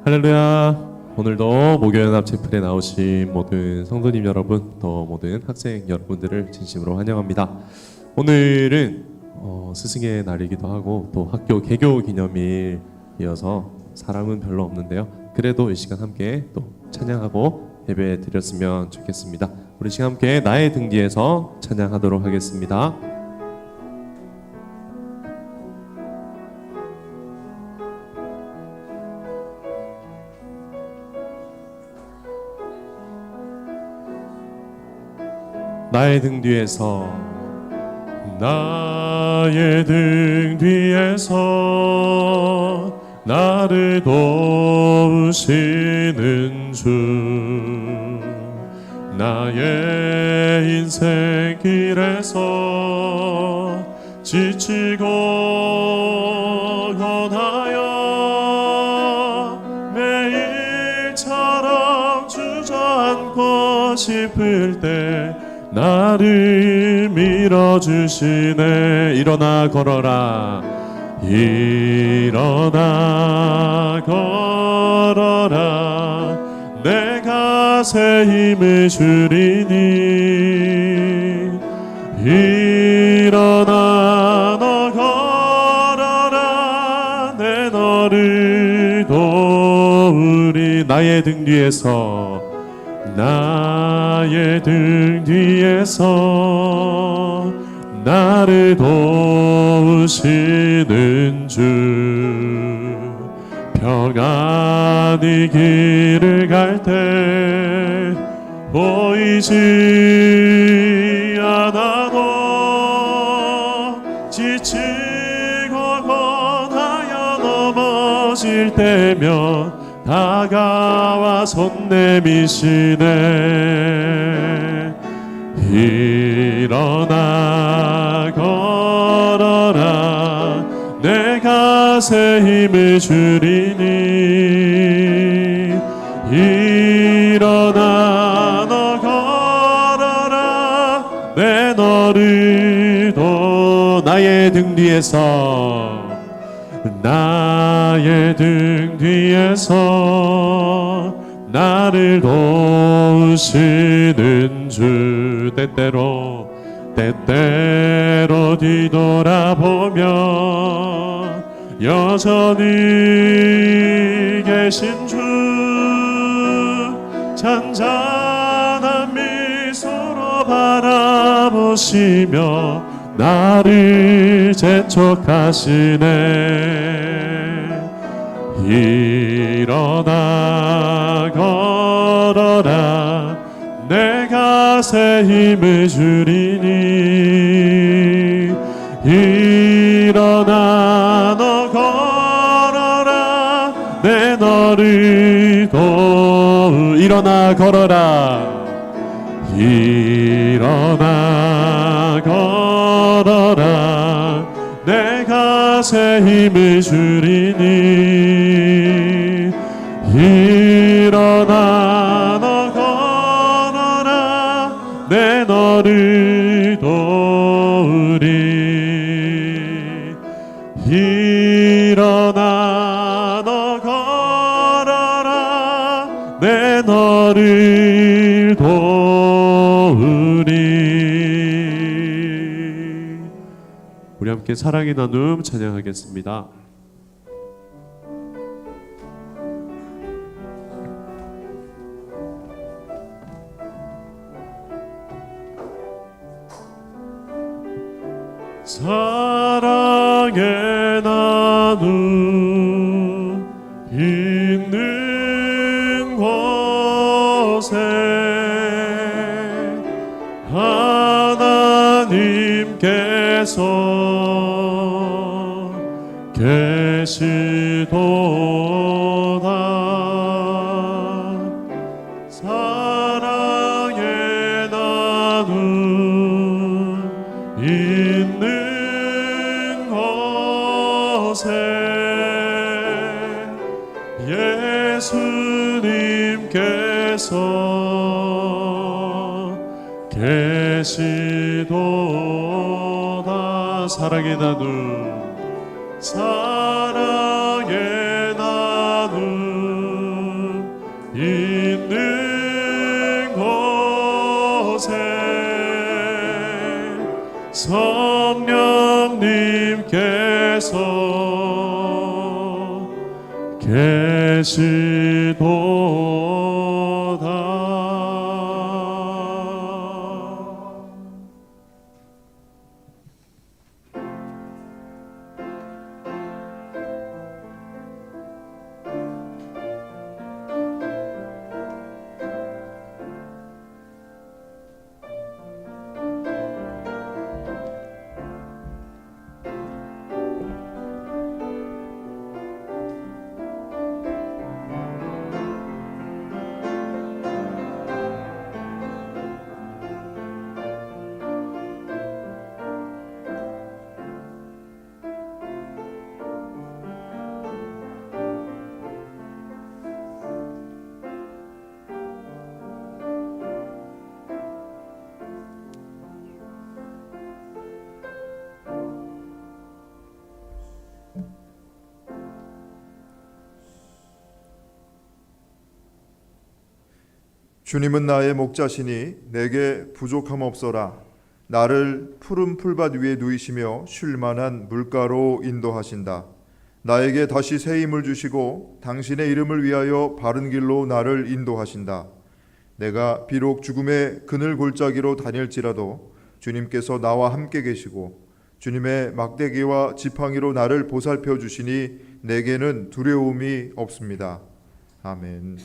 할렐루야. 오늘도 목요연합 채플에 나오신 모든 성도님 여러분, 또 모든 학생 여러분들을 진심으로 환영합니다. 오늘은 스승의 날이기도 하고 또 학교 개교 기념일이어서 사람은 별로 없는데요. 그래도 이 시간 함께 또 찬양하고 예배 드렸으면 좋겠습니다. 우리 시간 함께 나의 등 뒤에서 찬양하도록 하겠습니다. 나의 등 뒤에서, 나의 등 뒤에서 나를 도우시는 주, 나의 인생 길에서 지치고 고단하여 매일처럼 주저앉고 싶을 때 나를 밀어주시네. 일어나 걸어라, 일어나 걸어라, 내가 새 힘을 주리니. 일어나 너 걸어라, 내 너를 도우리. 나의 등 뒤에서, 나의 등 뒤에서 나를 도우시는 주, 평안히 길을 갈 때 보이지 않아도 지치고 고단하여 넘어질 때면 다가와 손 내미시네. 일어나 걸어라, 내가 새 힘을 주리니. 일어나 너 걸어라, 내 너를 나의 등 뒤에서, 나의 등 뒤에서 나를 도우시는 주. 때때로 뒤돌아보면 여전히 계신 주, 잔잔한 미소로 바라보시며 나를 재촉하시네. 일어나 걸어라, 내가 새 힘을 주리니. 일어나 너 걸어라, 내 너를 일어나 걸어라, 일어나 걸어라, 내가 새 힘을 주리니. 일어나 너 걸어라, 내 너를 도우리. 일어나 너 걸어라, 내 너를 도우리. 우리 함께 사랑의 나눔 찬양하겠습니다. 사랑의 나눔 있는 곳에 하나님께서 계시도다. 사랑의 나눔 있는 곳에 예수님께서 계시도다. 사랑의 나눔, 사랑의 나눔 주님은 나의 목자시니 내게 부족함 없어라. 나를 푸른 풀밭 위에 누이시며 쉴 만한 물가로 인도하신다. 나에게 다시 새 힘을 주시고 당신의 이름을 위하여 바른 길로 나를 인도하신다. 내가 비록 죽음의 그늘 골짜기로 다닐지라도 주님께서 나와 함께 계시고 주님의 막대기와 지팡이로 나를 보살펴 주시니 내게는 두려움이 없습니다. 아멘.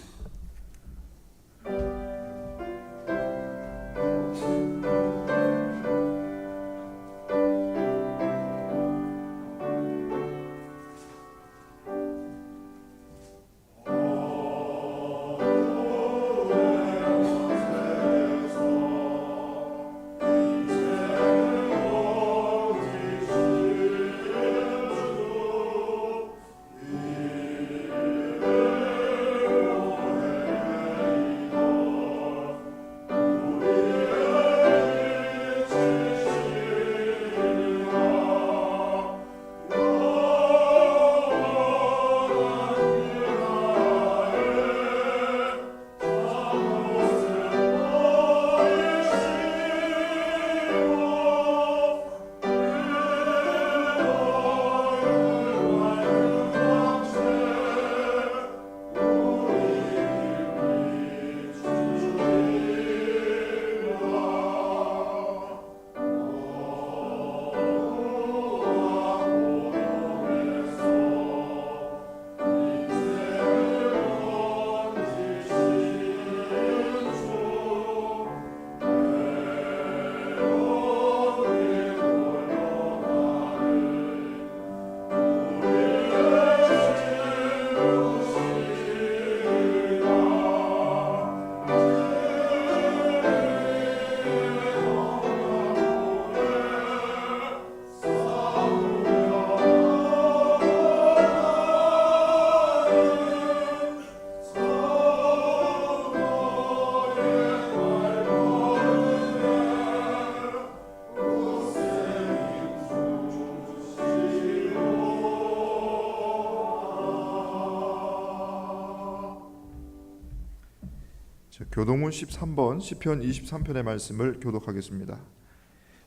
교동문 13번 시편 23편의 말씀을 교독하겠습니다.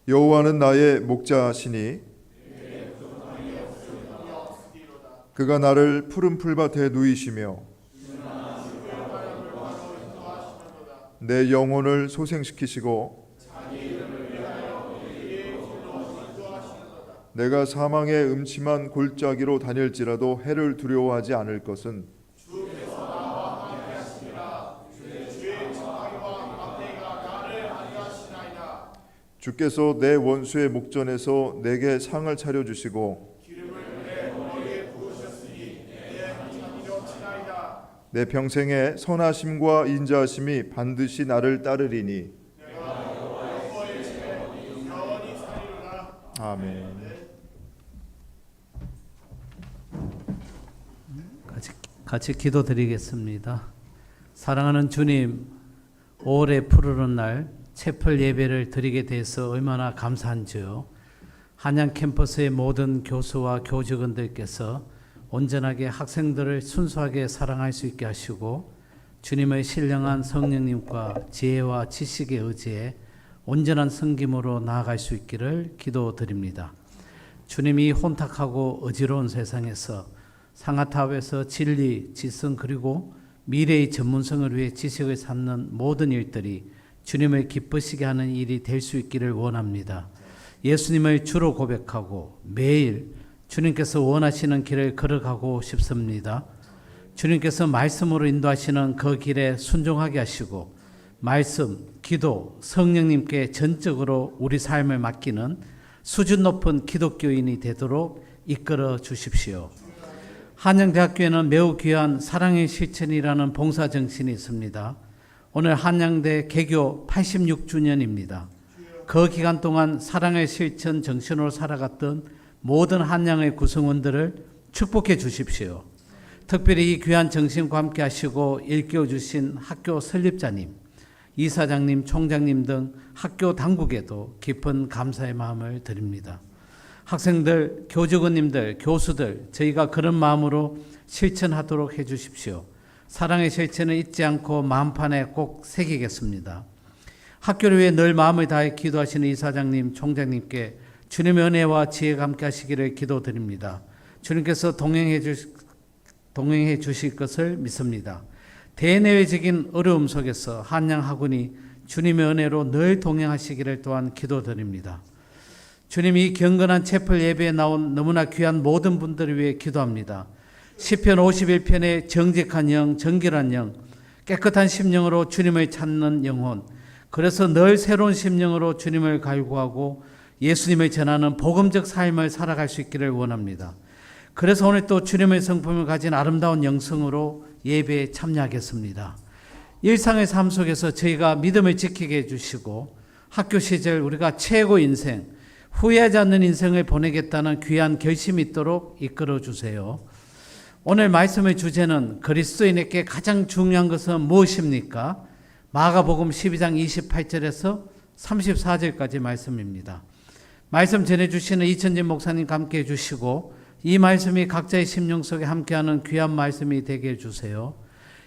여호와는 나의 목자시니 그가 나를 푸른 풀밭에 누이시며 내 영혼을 소생시키시고 내가 사망의 음침한 골짜기로 다닐지라도 해를 두려워하지 않을 것은 주께서 내 원수의 목전에서 내게 상을 차려주시고 내 평생에 선하심과 인자하심이 반드시 나를 따르리니 아멘. 같이 기도드리겠습니다. 사랑하는 주님, 5월의 푸르른 날 채플 예배를 드리게 돼서 얼마나 감사한지요. 한양 캠퍼스의 모든 교수와 교직원들께서 온전하게 학생들을 순수하게 사랑할 수 있게 하시고 주님의 신령한 성령님과 지혜와 지식에 의지해 온전한 섬김으로 나아갈 수 있기를 기도드립니다. 주님이 혼탁하고 어지러운 세상에서 상하타업에서 진리, 지성 그리고 미래의 전문성을 위해 지식을 쌓는 모든 일들이 주님을 기쁘시게 하는 일이 될 수 있기를 원합니다. 예수님을 주로 고백하고 매일 주님께서 원하시는 길을 걸어가고 싶습니다. 주님께서 말씀으로 인도하시는 그 길에 순종하게 하시고 말씀, 기도, 성령님께 전적으로 우리 삶을 맡기는 수준 높은 기독교인이 되도록 이끌어 주십시오. 한양대학교에는 매우 귀한 사랑의 실천이라는 봉사정신이 있습니다. 오늘 한양대 개교 86주년입니다. 그 기간 동안 사랑의 실천 정신으로 살아갔던 모든 한양의 구성원들을 축복해 주십시오. 특별히 이 귀한 정신과 함께 하시고 일깨워 주신 학교 설립자님, 이사장님, 총장님 등 학교 당국에도 깊은 감사의 마음을 드립니다. 학생들, 교직원님들, 교수들, 저희가 그런 마음으로 실천하도록 해 주십시오. 사랑의 실천을 잊지 않고 마음판에 꼭 새기겠습니다. 학교를 위해 늘 마음을 다해 기도하시는 이사장님, 총장님께 주님의 은혜와 지혜가 함께 하시기를 기도드립니다. 주님께서 동행해 주실 것을 믿습니다. 대내외적인 어려움 속에서 한양학원이 주님의 은혜로 늘 동행하시기를 또한 기도드립니다. 주님, 이 경건한 채플 예배에 나온 너무나 귀한 모든 분들을 위해 기도합니다. 시편 51편의 정직한 영, 정결한 영, 깨끗한 심령으로 주님을 찾는 영혼, 그래서 늘 새로운 심령으로 주님을 갈구하고 예수님을 전하는 복음적 삶을 살아갈 수 있기를 원합니다. 그래서 오늘 또 주님의 성품을 가진 아름다운 영성으로 예배에 참여하겠습니다. 일상의 삶 속에서 저희가 믿음을 지키게 해주시고 학교 시절 우리가 최고 인생, 후회하지 않는 인생을 보내겠다는 귀한 결심이 있도록 이끌어 주세요. 오늘 말씀의 주제는 그리스도인에게 가장 중요한 것은 무엇입니까? 마가복음 12장 28절에서 34절까지 말씀입니다. 말씀 전해주시는 이천진 목사님과 함께 해주시고 이 말씀이 각자의 심령 속에 함께하는 귀한 말씀이 되게 해주세요.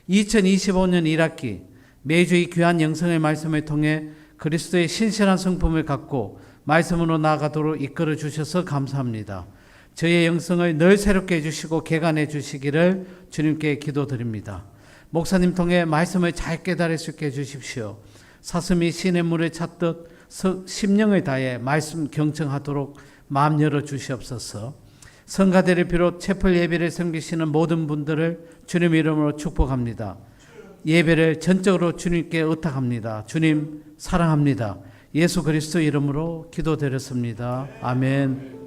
2025년 1학기 매주 이 귀한 영성의 말씀을 통해 그리스도의 신실한 성품을 갖고 말씀으로 나아가도록 이끌어 주셔서 감사합니다. 저희의 영성을 늘 새롭게 해주시고 개간해 주시기를 주님께 기도드립니다. 목사님 통해 말씀을 잘 깨달을 수 있게 해주십시오. 사슴이 시냇 물을 찾듯 심령을 다해 말씀 경청하도록 마음 열어 주시옵소서. 성가대를 비롯 채플 예배를 섬기시는 모든 분들을 주님 이름으로 축복합니다. 예배를 전적으로 주님께 의탁합니다. 주님 사랑합니다. 예수 그리스도 이름으로 기도드렸습니다. 아멘.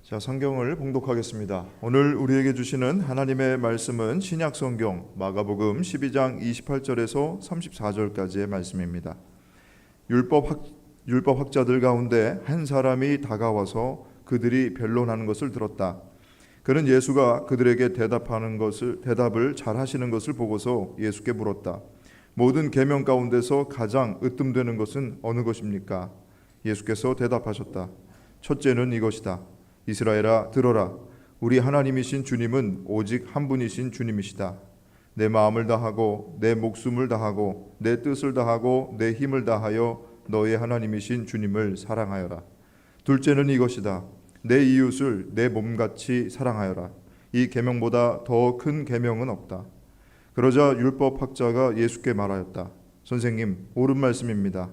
자, 성경을 봉독하겠습니다. 오늘 우리에게 주시는 하나님의 말씀은 신약 성경 마가복음 12장 28절에서 34절까지의 말씀입니다. 율법학자들 가운데 한 사람이 다가와서 그들이 변론하는 것을 들었다. 그는 예수가 그들에게 대답을 잘 하시는 것을 보고서 예수께 물었다. 모든 계명 가운데서 가장 으뜸되는 것은 어느 것입니까? 예수께서 대답하셨다. 첫째는 이것이다. 이스라엘아 들어라. 우리 하나님이신 주님은 오직 한 분이신 주님이시다. 내 마음을 다하고 내 목숨을 다하고 내 뜻을 다하고 내 힘을 다하여 너의 하나님이신 주님을 사랑하여라. 둘째는 이것이다. 내 이웃을 내 몸같이 사랑하여라. 이 계명보다 더 큰 계명은 없다. 그러자 율법학자가 예수께 말하였다. 선생님, 옳은 말씀입니다.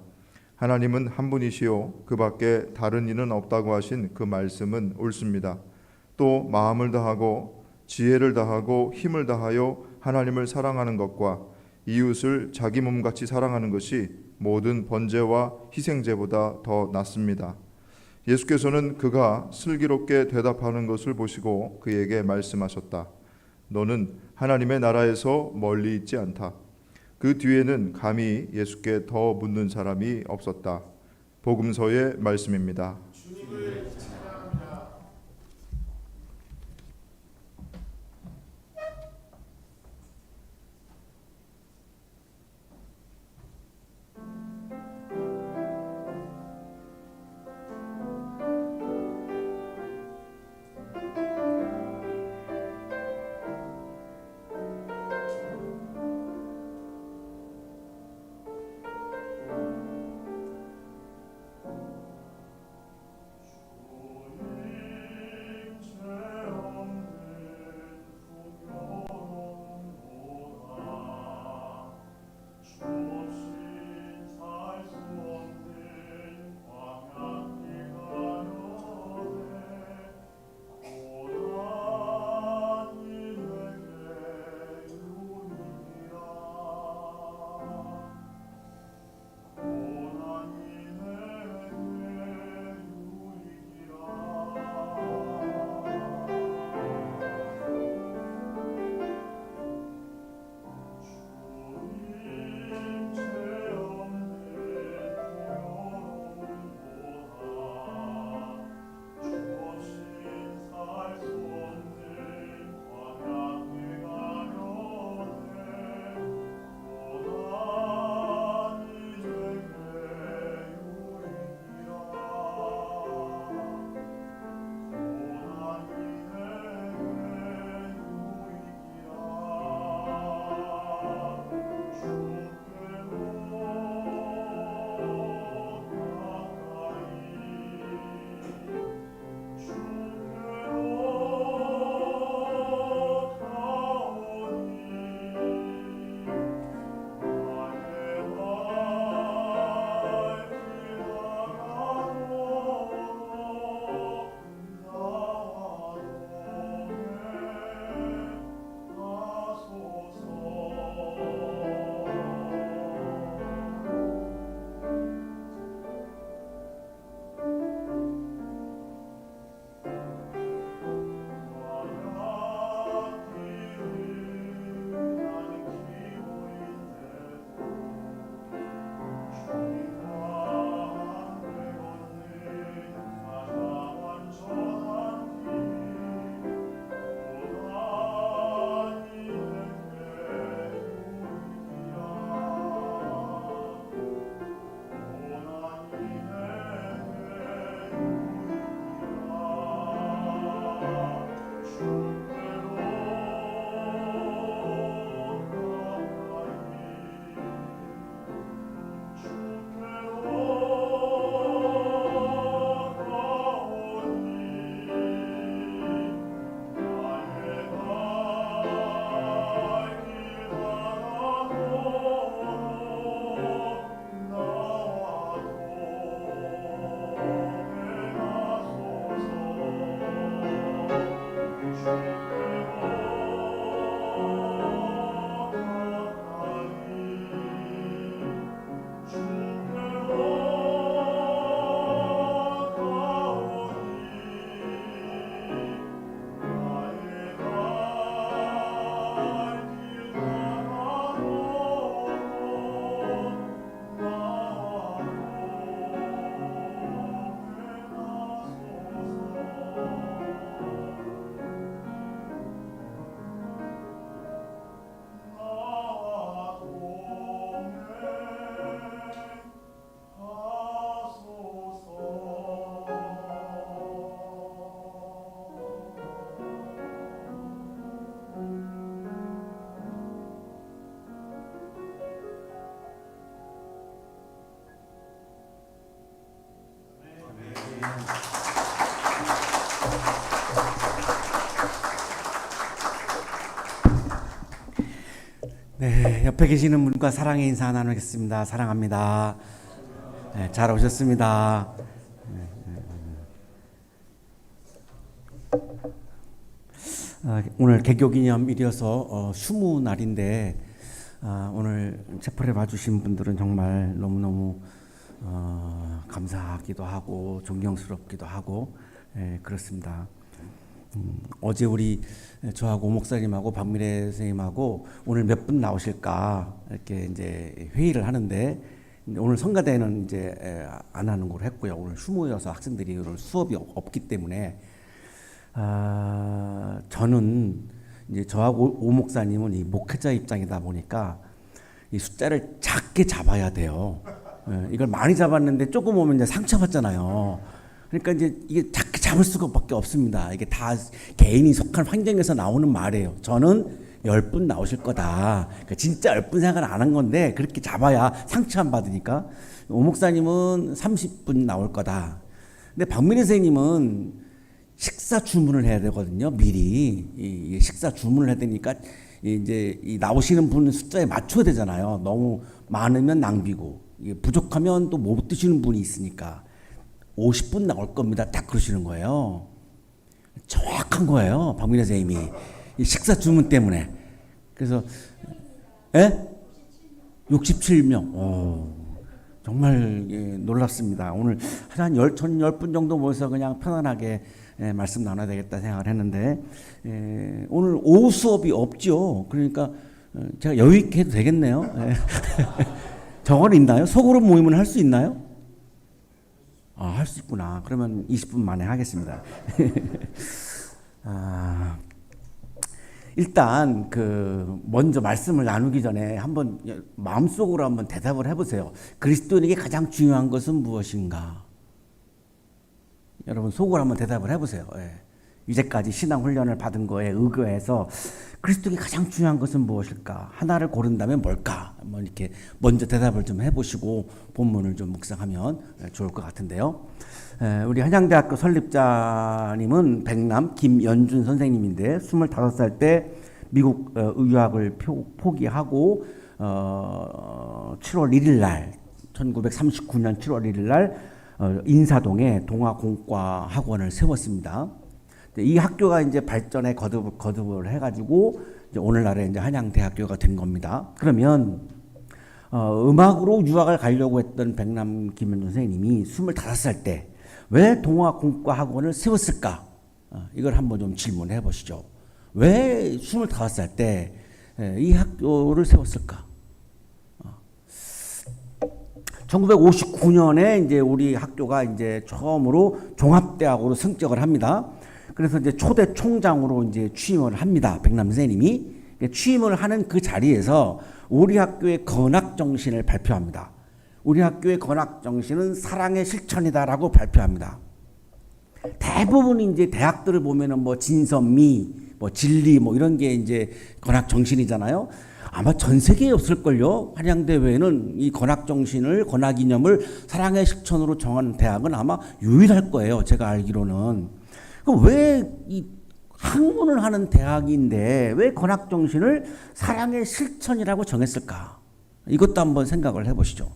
하나님은 한 분이시요 그 밖에 다른 이는 없다고 하신 그 말씀은 옳습니다. 또 마음을 다하고 지혜를 다하고 힘을 다하여 하나님을 사랑하는 것과 이웃을 자기 몸같이 사랑하는 것이 모든 번제와 희생제보다 더 낫습니다. 예수께서는 그가 슬기롭게 대답하는 것을 보시고 그에게 말씀하셨다. 너는 하나님의 나라에서 멀리 있지 않다. 그 뒤에는 감히 예수께 더 묻는 사람이 없었다. 복음서의 말씀입니다. 네, 옆에 계시는 분과 사랑의 인사 나누겠습니다. 사랑합니다. 네, 잘 오셨습니다. 오늘 개교기념일이어서 휴무 날인데 오늘 채플에 와주신 분들은 정말 너무너무 감사하기도 하고 존경스럽기도 하고 그렇습니다. 어제 우리 저하고 오 목사님하고 박미래 선생님하고 오늘 몇 분 나오실까 이렇게 이제 회의를 하는데 오늘 성가대는 이제 안 하는 걸로 했고요. 오늘 휴무여서 학생들이 오늘 수업이 없기 때문에 저는 이제 저하고 오 목사님은 이 목회자 입장이다 보니까 이 숫자를 작게 잡아야 돼요. 이걸 많이 잡았는데 조금 오면 이제 상처받잖아요. 그러니까 이제 이게 작게 잡을 수밖에 없습니다. 이게 다 개인이 속한 환경에서 나오는 말이에요. 저는 10분 나오실 거다. 그러니까 진짜 10분 생각을 안 한 건데 그렇게 잡아야 상처 안 받으니까. 오 목사님은 30분 나올 거다. 근데 박민희 선생님은 식사 주문을 해야 되거든요. 미리 이 식사 주문을 해야 되니까 이제 이 나오시는 분 숫자에 맞춰야 되잖아요. 너무 많으면 낭비고 이게 부족하면 또 못 드시는 분이 있으니까 50분 나올 겁니다. 딱 그러시는 거예요. 정확한 거예요. 박민혜 선생님이 이 식사 주문 때문에. 그래서 67명. 정말 놀랍습니다. 오늘 한 10분 정도 모여서 그냥 편안하게 말씀 나눠야 되겠다 생각을 했는데 오늘 오후 수업이 없죠. 그러니까 제가 여유 있게 해도 되겠네요. 저건 있나요? 소그룹 모임은 할 수 있나요? 할 수 있구나. 그러면 20분 만에 하겠습니다. 일단 먼저 말씀을 나누기 전에 한번 마음속으로 한번 대답을 해보세요. 그리스도인에게 가장 중요한 것은 무엇인가? 여러분 속으로 한번 대답을 해보세요. 이제까지 신앙 훈련을 받은 거에 의거해서 그리스도에게 가장 중요한 것은 무엇일까? 하나를 고른다면 뭘까? 한번 이렇게 먼저 대답을 좀 해보시고 본문을 좀 묵상하면 좋을 것 같은데요. 우리 한양대학교 설립자님은 백남 김연준 선생님인데 25살 때 미국 유학을 포기하고 7월 1일 날 1939년 7월 1일 날 인사동에 동아공과 학원을 세웠습니다. 이 학교가 이제 발전에 거듭을 해가지고 이제 오늘날에 이제 한양대학교가 된 겁니다. 그러면 음악으로 유학을 가려고 했던 백남 김연준 선생님이 25살 때 왜 동아공과 학원을 세웠을까? 이걸 한번 좀 질문해 보시죠. 왜 25살 때 이 학교를 세웠을까? 1959년에 이제 우리 학교가 이제 처음으로 종합대학으로 승격을 합니다. 그래서 이제 초대 총장으로 이제 취임을 합니다. 백남 선생님이 취임을 하는 그 자리에서 우리 학교의 건학 정신을 발표합니다. 우리 학교의 건학 정신은 사랑의 실천이다라고 발표합니다. 대부분 이제 대학들을 보면은 뭐 진선미, 뭐 진리, 뭐 이런 게 이제 건학 정신이잖아요. 아마 전 세계에 없을걸요. 한양대 외에는 이 건학 정신을, 건학 이념을 사랑의 실천으로 정한 대학은 아마 유일할 거예요. 제가 알기로는. 그럼 왜 이 학문을 하는 대학인데 왜 건학 정신을 사랑의 실천이라고 정했을까? 이것도 한번 생각을 해보시죠.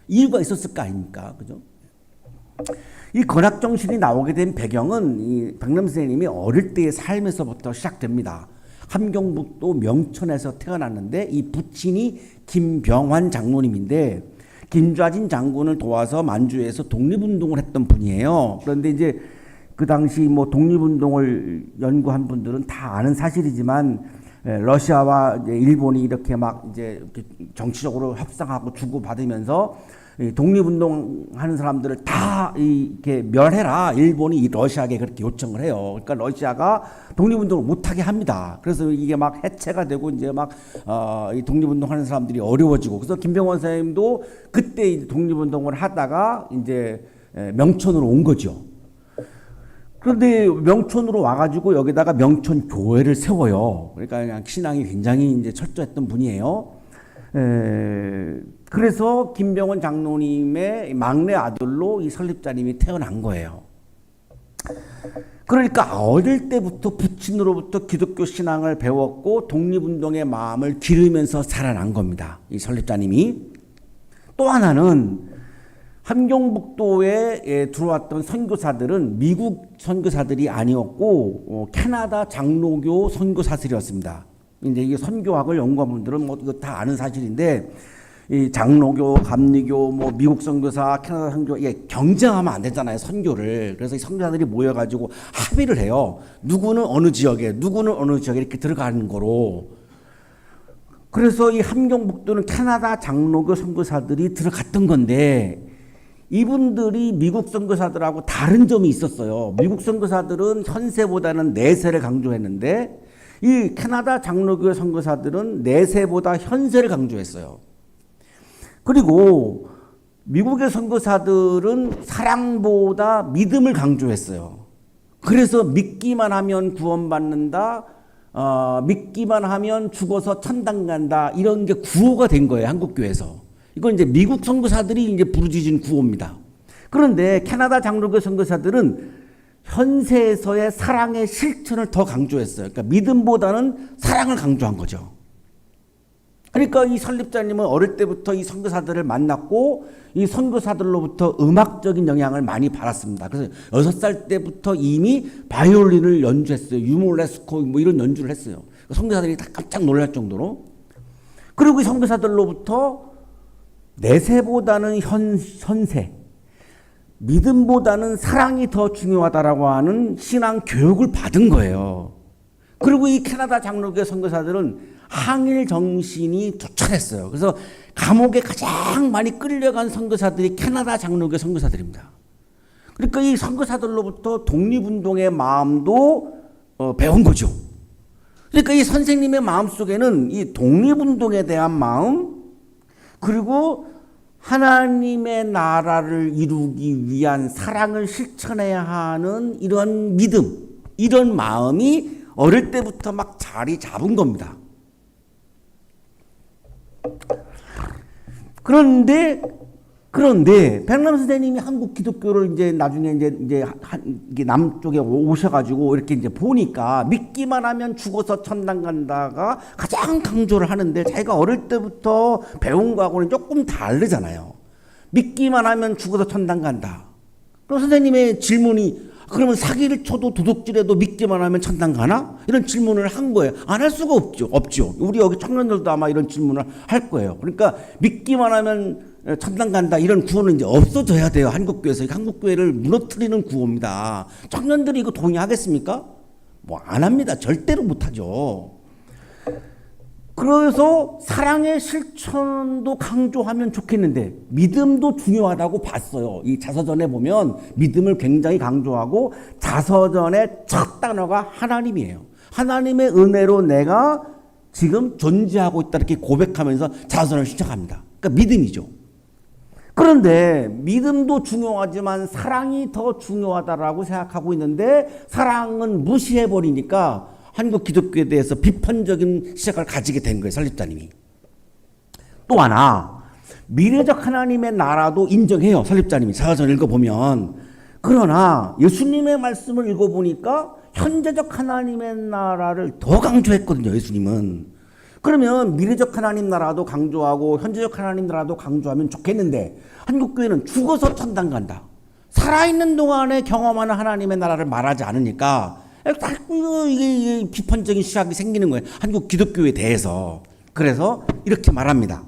이유가 있었을 거 아닙니까? 그죠? 이 건학 정신이 나오게 된 배경은 이 백남 선생님이 어릴 때의 삶에서부터 시작됩니다. 함경북도 명천에서 태어났는데 이 부친이 김병환 장로님인데 김좌진 장군을 도와서 만주에서 독립운동을 했던 분이에요. 그런데 이제 그 당시 뭐 독립운동을 연구한 분들은 다 아는 사실이지만 러시아와 이제 일본이 이렇게 막 이제 정치적으로 협상하고 주고받으면서 독립운동 하는 사람들을 다 이렇게 멸해라. 일본이 이 러시아에게 그렇게 요청을 해요. 그러니까 러시아가 독립운동을 못하게 합니다. 그래서 이게 막 해체가 되고 이제 막 이 독립운동 하는 사람들이 어려워지고 그래서 김병원 선생님도 그때 이제 독립운동을 하다가 이제 명천으로 온 거죠. 그런데 명천으로 와가지고 여기다가 명천 교회를 세워요. 그러니까 그냥 신앙이 굉장히 이제 철저했던 분이에요. 그래서 김병원 장로님의 막내 아들로 이 설립자님이 태어난 거예요. 그러니까 어릴 때부터 부친으로부터 기독교 신앙을 배웠고 독립운동의 마음을 기르면서 자라난 겁니다. 이 설립자님이. 또 하나는 함경북도에 들어왔던 선교사들은 미국 선교사들이 아니었고 캐나다 장로교 선교사들이었습니다. 이제 이게 선교학을 연구한 분들은 뭐 이거 다 아는 사실인데 이 장로교, 감리교, 뭐 미국 선교사, 캐나다 선교 이게 경쟁하면 안 되잖아요, 선교를. 그래서 이 선교사들이 모여가지고 합의를 해요. 누구는 어느 지역에, 누구는 어느 지역에 이렇게 들어가는 거로. 그래서 이 함경북도는 캐나다 장로교 선교사들이 들어갔던 건데 이분들이 미국 선교사들하고 다른 점이 있었어요. 미국 선교사들은 현세보다는 내세를 강조했는데 이 캐나다 장로교 선교사들은 내세보다 현세를 강조했어요. 그리고 미국의 선교사들은 사랑보다 믿음을 강조했어요. 그래서 믿기만 하면 구원받는다, 믿기만 하면 죽어서 천당 간다, 이런 게 구호가 된 거예요, 한국교회에서. 이건 이제 미국 선교사들이 이제 부르짖은 구호입니다. 그런데 캐나다 장로교 선교사들은 현세에서의 사랑의 실천을 더 강조했어요. 그러니까 믿음보다는 사랑을 강조한 거죠. 그러니까 이 설립자님은 어릴 때부터 이 선교사들을 만났고 이 선교사들로부터 음악적인 영향을 많이 받았습니다. 그래서 6살 때부터 이미 바이올린을 연주했어요. 유몰레스코 뭐 이런 연주를 했어요. 선교사들이 다 깜짝 놀랄 정도로. 그리고 이 선교사들로부터 내세보다는 현세, 믿음보다는 사랑이 더 중요하다라고 하는 신앙 교육을 받은 거예요. 그리고 이 캐나다 장로교 선교사들은 항일 정신이 투철했어요. 그래서 감옥에 가장 많이 끌려간 선교사들이 캐나다 장로교 선교사들입니다. 그러니까 이 선교사들로부터 독립운동의 마음도 배운 거죠. 그러니까 이 선생님의 마음속에는 이 독립운동에 대한 마음, 그리고 하나님의 나라를 이루기 위한 사랑을 실천해야 하는 이런 믿음, 이런 마음이 어릴 때부터 막 자리 잡은 겁니다. 그런데 백남 선생님이 한국 기독교를 이제 나중에 이제 남쪽에 오셔가지고 이렇게 이제 보니까 믿기만 하면 죽어서 천당 간다가 가장 강조를 하는데 자기가 어릴 때부터 배운 거하고는 조금 다르잖아요. 믿기만 하면 죽어서 천당 간다. 그럼 선생님의 질문이 그러면 사기를 쳐도 도둑질해도 믿기만 하면 천당 가나? 이런 질문을 한 거예요. 안 할 수가 없죠. 우리 여기 청년들도 아마 이런 질문을 할 거예요. 그러니까 믿기만 하면 천당 간다 이런 구호는 이제 없어져야 돼요. 한국교회에서. 한국교회를 무너뜨리는 구호입니다. 청년들이 이거 동의하겠습니까? 뭐 안 합니다. 절대로 못하죠. 그래서 사랑의 실천도 강조하면 좋겠는데 믿음도 중요하다고 봤어요. 이 자서전에 보면 믿음을 굉장히 강조하고 자서전의 첫 단어가 하나님이에요. 하나님의 은혜로 내가 지금 존재하고 있다 이렇게 고백하면서 자서전을 시작합니다. 그러니까 믿음이죠. 그런데 믿음도 중요하지만 사랑이 더 중요하다라고 생각하고 있는데 사랑은 무시해버리니까 한국 기독교에 대해서 비판적인 시각을 가지게 된 거예요, 설립자님이. 또 하나, 미래적 하나님의 나라도 인정해요, 설립자님이. 자서전 읽어보면. 그러나 예수님의 말씀을 읽어보니까 현재적 하나님의 나라를 더 강조했거든요, 예수님은. 그러면 미래적 하나님 나라도 강조하고 현재적 하나님 나라도 강조하면 좋겠는데 한국교회는 죽어서 천당 간다. 살아있는 동안에 경험하는 하나님의 나라를 말하지 않으니까 자꾸 이게 비판적인 시각이 생기는 거예요. 한국 기독교에 대해서. 그래서 이렇게 말합니다.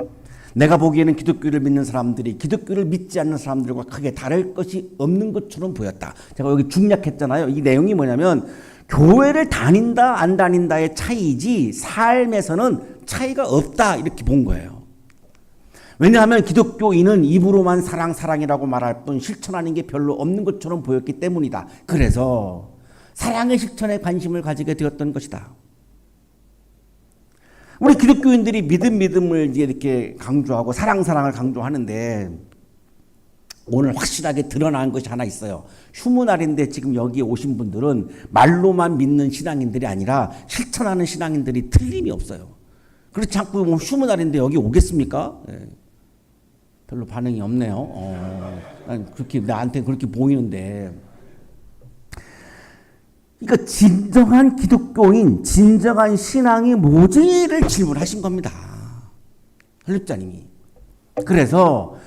내가 보기에는 기독교를 믿는 사람들이 기독교를 믿지 않는 사람들과 크게 다를 것이 없는 것처럼 보였다. 제가 여기 중략했잖아요. 이 내용이 뭐냐면 교회를 다닌다 안 다닌다의 차이지 삶에서는 차이가 없다 이렇게 본 거예요. 왜냐하면 기독교인은 입으로만 사랑이라고 말할 뿐 실천하는 게 별로 없는 것처럼 보였기 때문이다. 그래서 사랑의 실천에 관심을 가지게 되었던 것이다. 우리 기독교인들이 믿음을 이렇게 강조하고 사랑을 강조하는데 오늘 확실하게 드러난 것이 하나 있어요. 휴무날인데 지금 여기 오신 분들은 말로만 믿는 신앙인들이 아니라 실천하는 신앙인들이 틀림이 없어요. 그렇지 않고 뭐 휴무날인데 여기 오겠습니까? 네. 별로 반응이 없네요. 그렇게 나한테 그렇게 보이는데. 그러니까 진정한 기독교인, 진정한 신앙이 뭐지를 질문하신 겁니다. 설립자님이. 그래서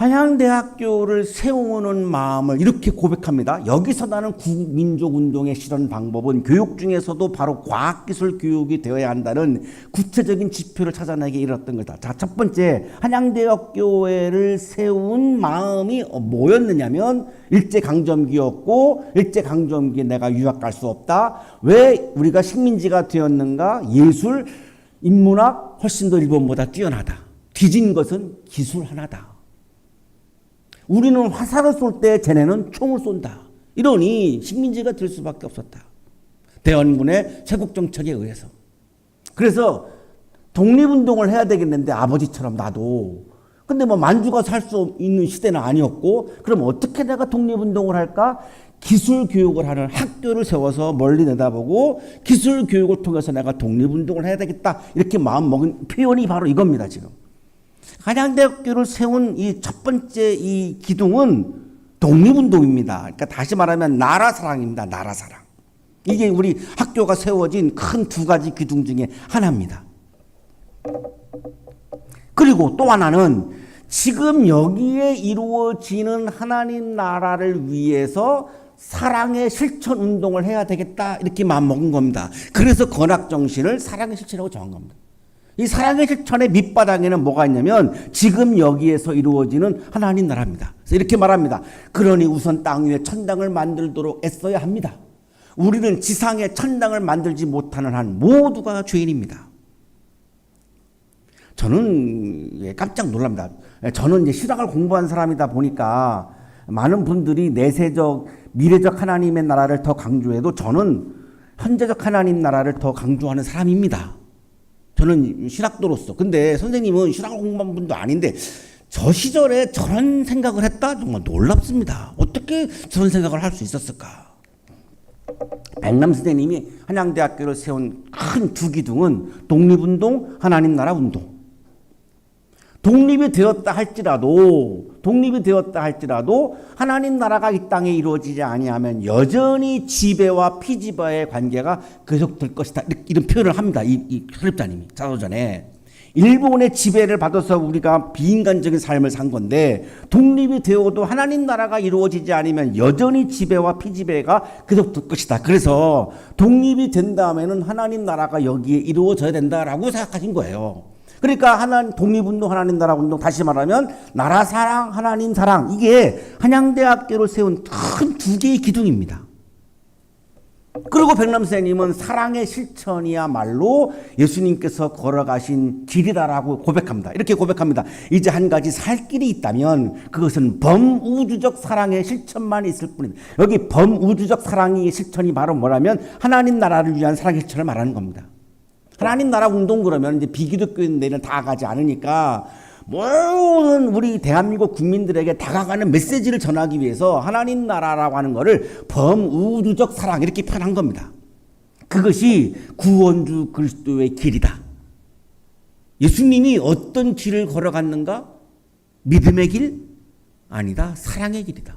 한양대학교를 세우는 마음을 이렇게 고백합니다. 여기서 나는 구민족운동의 실현 방법은 교육 중에서도 바로 과학기술 교육이 되어야 한다는 구체적인 지표를 찾아내기 이뤘던 거다. 자, 첫 번째 한양대학교를 세운 마음이 뭐였느냐면 일제강점기였고, 일제강점기에 내가 유학 갈 수 없다. 왜 우리가 식민지가 되었는가? 예술, 인문학 훨씬 더 일본보다 뛰어나다. 뒤진 것은 기술 하나다. 우리는 화살을 쏠 때 쟤네는 총을 쏜다. 이러니 식민지가 될 수밖에 없었다. 대원군의 세국정책에 의해서. 그래서 독립운동을 해야 되겠는데 아버지처럼 나도. 근데 뭐 만주가 살 수 있는 시대는 아니었고, 그럼 어떻게 내가 독립운동을 할까? 기술 교육을 하는 학교를 세워서 멀리 내다보고 기술 교육을 통해서 내가 독립운동을 해야 되겠다. 이렇게 마음먹은 표현이 바로 이겁니다, 지금. 한양대학교를 세운 이 첫 번째 이 기둥은 독립운동입니다. 그러니까 다시 말하면 나라 사랑입니다. 나라 사랑. 이게 우리 학교가 세워진 큰 두 가지 기둥 중에 하나입니다. 그리고 또 하나는 지금 여기에 이루어지는 하나님 나라를 위해서 사랑의 실천 운동을 해야 되겠다. 이렇게 마음먹은 겁니다. 그래서 건학정신을 사랑의 실천이라고 정한 겁니다. 이 사랑의 실천의 밑바닥에는 뭐가 있냐면 지금 여기에서 이루어지는 하나님 나라입니다. 그래서 이렇게 말합니다. 그러니 우선 땅 위에 천당을 만들도록 애써야 합니다. 우리는 지상에 천당을 만들지 못하는 한 모두가 죄인입니다. 저는 깜짝 놀랍니다. 저는 이제 신학을 공부한 사람이다 보니까 많은 분들이 내세적, 미래적 하나님의 나라를 더 강조해도 저는 현재적 하나님 나라를 더 강조하는 사람입니다. 저는 신학도로서. 근데 선생님은 신학을 공부한 분도 아닌데 저 시절에 저런 생각을 했다? 정말 놀랍습니다. 어떻게 저런 생각을 할 수 있었을까? 백남 선생님이 한양대학교를 세운 큰 두 기둥은 독립운동, 하나님 나라 운동. 독립이 되었다 할지라도 하나님 나라가 이 땅에 이루어지지 아니하면 여전히 지배와 피지배의 관계가 계속될 것이다. 이런 표현을 합니다. 이 설립자님이 자서전에. 일본의 지배를 받아서 우리가 비인간적인 삶을 산 건데 독립이 되어도 하나님 나라가 이루어지지 않으면 여전히 지배와 피지배가 계속될 것이다. 그래서 독립이 된 다음에는 하나님 나라가 여기에 이루어져야 된다라고 생각하신 거예요. 그러니까 독립운동, 하나님 나라 운동, 다시 말하면 나라 사랑, 하나님 사랑, 이게 한양대학교를 세운 큰 두 개의 기둥입니다. 그리고 백남 선생님은 사랑의 실천이야말로 예수님께서 걸어가신 길이다라고 고백합니다. 이렇게 고백합니다. 이제 한 가지 살 길이 있다면 그것은 범우주적 사랑의 실천만 있을 뿐이다. 여기 범우주적 사랑의 실천이 바로 뭐라면 하나님 나라를 위한 사랑의 실천을 말하는 겁니다. 하나님 나라 운동 그러면 이제 비기독교인들은 다 가지 않으니까 모든 우리 대한민국 국민들에게 다가가는 메시지를 전하기 위해서 하나님 나라라고 하는 것을 범우주적 사랑 이렇게 표현한 겁니다. 그것이 구원주 그리스도의 길이다. 예수님이 어떤 길을 걸어갔는가? 믿음의 길? 아니다. 사랑의 길이다.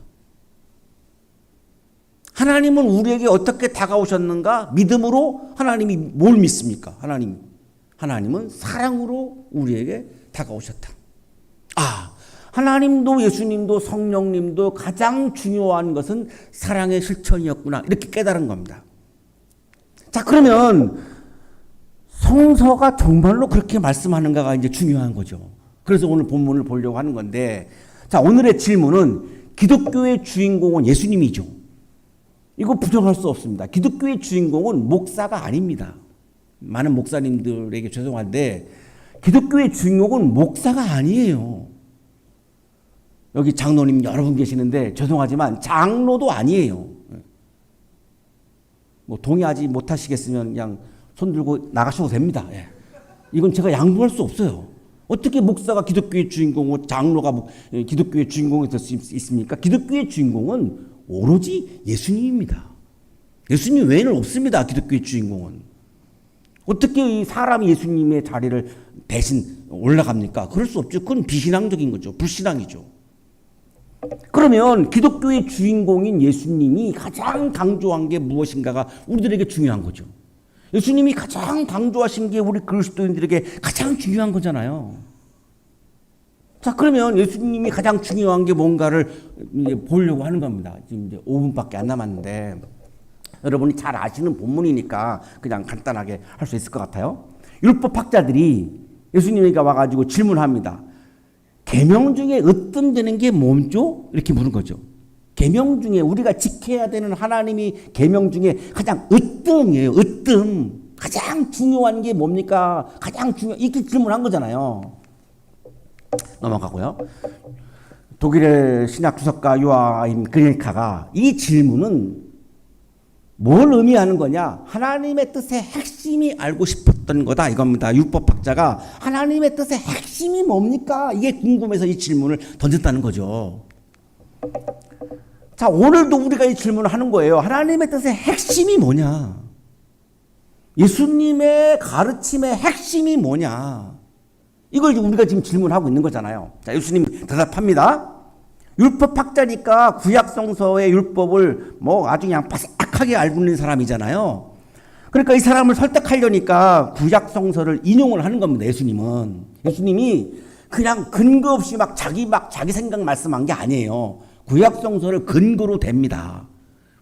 하나님은 우리에게 어떻게 다가오셨는가? 믿음으로. 하나님이 뭘 믿습니까? 하나님은 사랑으로 우리에게 다가오셨다. 하나님도 예수님도 성령님도 가장 중요한 것은 사랑의 실천이었구나. 이렇게 깨달은 겁니다. 자, 그러면 성서가 정말로 그렇게 말씀하는가가 이제 중요한 거죠. 그래서 오늘 본문을 보려고 하는 건데, 자, 오늘의 질문은 기독교의 주인공은 예수님이죠. 이거 부정할 수 없습니다. 기독교의 주인공은 목사가 아닙니다. 많은 목사님들에게 죄송한데 기독교의 주인공은 목사가 아니에요. 여기 장로님 여러분 계시는데 죄송하지만 장로도 아니에요. 뭐 동의하지 못하시겠으면 그냥 손 들고 나가셔도 됩니다. 이건 제가 양보할 수 없어요. 어떻게 목사가 기독교의 주인공이고 장로가 기독교의 주인공이 될 수 있습니까? 기독교의 주인공은 오로지 예수님입니다. 예수님 외에는 없습니다. 기독교의 주인공은. 어떻게 이 사람이 예수님의 자리를 대신 올라갑니까? 그럴 수 없죠. 그건 비신앙적인 거죠. 불신앙이죠. 그러면 기독교의 주인공인 예수님이 가장 강조한 게 무엇인가가 우리들에게 중요한 거죠. 예수님이 가장 강조하신 게 우리 그리스도인들에게 가장 중요한 거잖아요. 자, 그러면 예수님이 가장 중요한 게 뭔가를 이제 보려고 하는 겁니다. 지금 이제 5분밖에 안 남았는데 여러분이 잘 아시는 본문이니까 그냥 간단하게 할 수 있을 것 같아요. 율법학자들이 예수님에게 와가지고 질문합니다. 계명 중에 으뜸되는 게 뭐죠? 이렇게 물은 거죠. 계명 중에 우리가 지켜야 되는 하나님이 계명 중에 가장 으뜸이에요. 으뜸. 가장 중요한 게 뭡니까? 이렇게 질문한 거잖아요. 넘어가고요. 독일의 신약 주석가 요하임 그릴카가 이 질문은 뭘 의미하는 거냐? 하나님의 뜻의 핵심이 알고 싶었던 거다 이겁니다. 율법학자가 하나님의 뜻의 핵심이 뭡니까? 이게 궁금해서 이 질문을 던졌다는 거죠. 자, 오늘도 우리가 이 질문을 하는 거예요. 하나님의 뜻의 핵심이 뭐냐? 예수님의 가르침의 핵심이 뭐냐? 이걸 우리가 지금 질문하고 있는 거잖아요. 자, 예수님 대답합니다. 율법학자니까 구약성서의 율법을 뭐 아주 그냥 바삭하게 알고 있는 사람이잖아요. 그러니까 이 사람을 설득하려니까 구약성서를 인용을 하는 겁니다. 예수님이 그냥 근거 없이 자기 생각 말씀한 게 아니에요. 구약성서를 근거로 댑니다.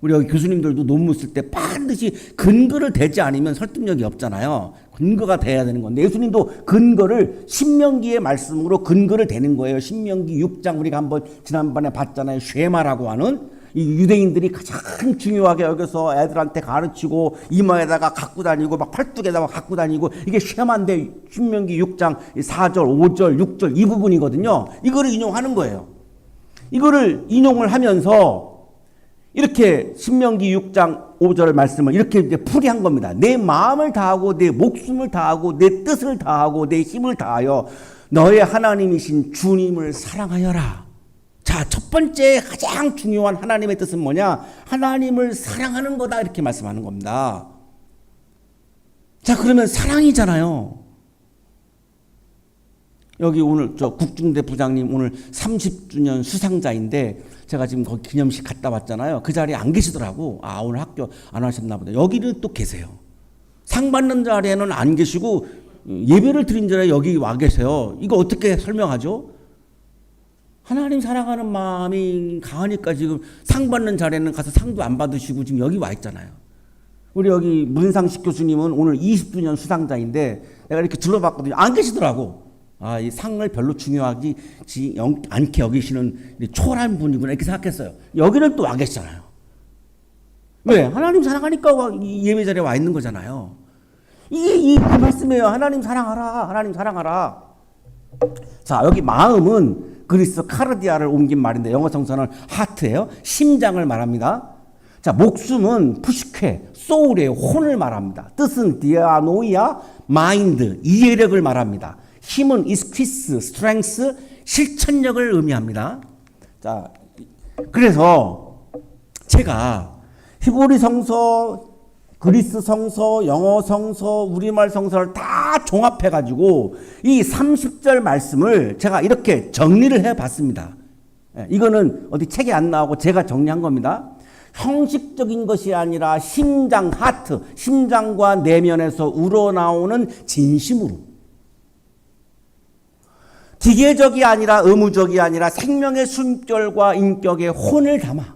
우리 여기 교수님들도 논문 쓸 때 반드시 근거를 대지 않으면 설득력이 없잖아요. 근거가 돼야 되는 건데 예수님도 근거를 신명기의 말씀으로 근거를 대는 거예요. 신명기 6장 우리가 한번 지난번에 봤잖아요. 쉐마라고 하는 이 유대인들이 가장 중요하게 여기서 애들한테 가르치고 이마에다가 갖고 다니고 팔뚝에다가 갖고 다니고 이게 쉐마인데 신명기 6장 4절, 5절, 6절 이 부분이거든요. 이거를 인용하는 거예요. 이거를 인용을 하면서 이렇게 신명기 6장 5절 말씀을 이렇게 이제 풀이한 겁니다. 내 마음을 다하고 내 목숨을 다하고 내 뜻을 다하고 내 힘을 다하여 너의 하나님이신 주님을 사랑하여라. 자, 첫 번째 가장 중요한 하나님의 뜻은 뭐냐? 하나님을 사랑하는 거다 이렇게 말씀하는 겁니다. 자, 그러면 사랑이잖아요. 여기 오늘 저 국중대 부장님 오늘 30주년 수상자인데 제가 지금 거기 기념식 갔다 왔잖아요. 그 자리에 안 계시더라고. 아, 오늘 학교 안 하셨나 보다. 여기는 또 계세요. 상 받는 자리에는 안 계시고 예배를 드린 자리에 여기 와 계세요. 이거 어떻게 설명하죠? 하나님 사랑하는 마음이 강하니까 지금 상 받는 자리에는 가서 상도 안 받으시고 지금 여기 와 있잖아요. 우리 여기 문상식 교수님은 오늘 20주년 수상자인데 내가 이렇게 둘러봤거든요. 안 계시더라고. 아, 이 상을 별로 중요하지 않게 여기시는 초라한 분이구나 이렇게 생각했어요. 여기는 또 와 계시잖아요. 왜? 하나님 사랑하니까 예배 자리에 와 있는 거잖아요. 이게 그 말씀이에요. 하나님 사랑하라. 하나님 사랑하라. 자, 여기 마음은 그리스 카르디아를 옮긴 말인데 영어 성서는 하트예요. 심장을 말합니다. 자, 목숨은 푸시케, 소울의 혼을 말합니다. 뜻은 디아노이아, 마인드, 이해력을 말합니다. 힘은 이스퀴스, 스트렝스, 실천력을 의미합니다. 자, 그래서 제가 히브리 성서, 그리스 성서, 영어 성서, 우리말 성서를 다 종합해가지고 이 30절 말씀을 제가 이렇게 정리를 해봤습니다. 이거는 어디 책에 안 나오고 제가 정리한 겁니다. 형식적인 것이 아니라 심장, 하트, 심장과 내면에서 우러나오는 진심으로 기계적이 아니라 의무적이 아니라 생명의 숨결과 인격의 혼을 담아.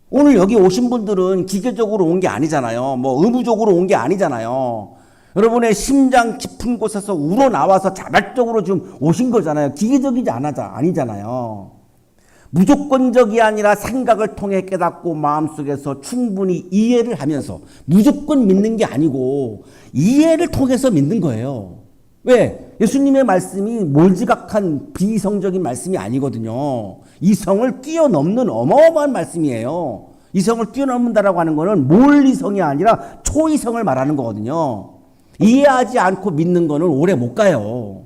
오늘 여기 오신 분들은 기계적으로 온 게 아니잖아요. 뭐 의무적으로 온 게 아니잖아요. 여러분의 심장 깊은 곳에서 우러나와서 자발적으로 좀 오신 거잖아요. 기계적이지 아니잖아요. 무조건적이 아니라 생각을 통해 깨닫고 마음속에서 충분히 이해를 하면서 무조건 믿는 게 아니고 이해를 통해서 믿는 거예요. 왜? 예수님의 말씀이 몰지각한 비이성적인 말씀이 아니거든요. 이성을 뛰어넘는 어마어마한 말씀이에요. 이성을 뛰어넘는다라고 하는 것은 몰이성이 아니라 초이성을 말하는 거거든요. 이해하지 않고 믿는 거는 오래 못 가요.